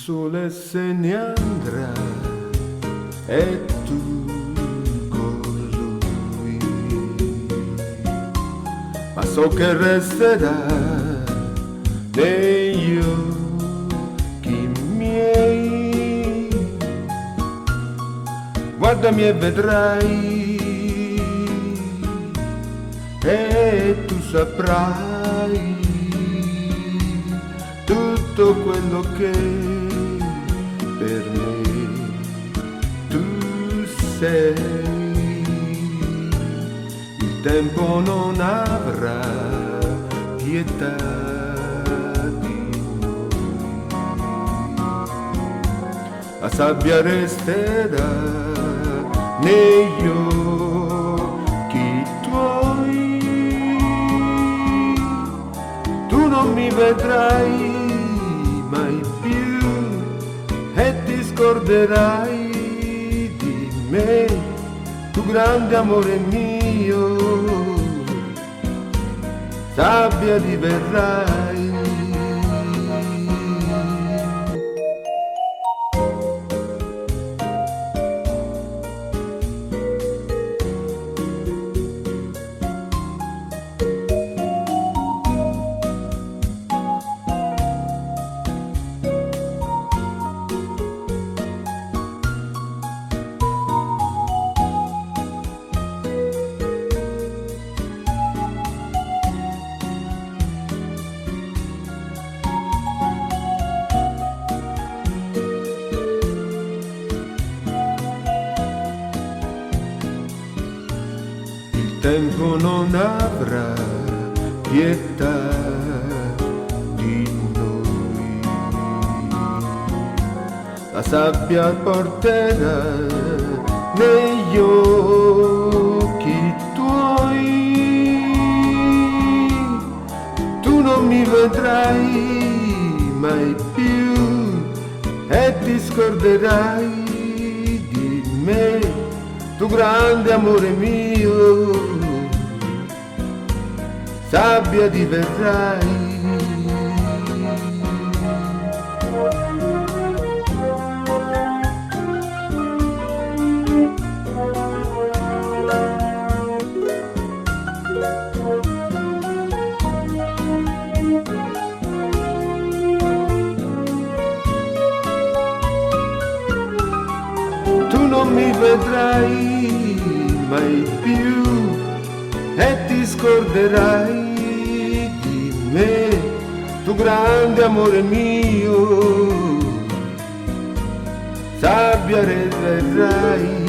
sole se ne andrà e tu con lui, ma so che resterà negli occhi miei. Guardami e vedrai, e tu saprai tutto quello che per me tu sei. Il tempo non avrà pietà di noi, la sabbia resterà negli occhi tuoi. Tu non mi vedrai mai più e ti scorderai di me, tu grande amore mio, sabbia diverrai. Il tempo non avrà pietà di noi, la sabbia porterà negli occhi tuoi. Tu non mi vedrai mai più e ti scorderai di me, tu grande amore mio, sabbia diverrai. Tu non mi vedrai mai più e ti scorderai di me, tu grande amore mio, sabbia resterrai.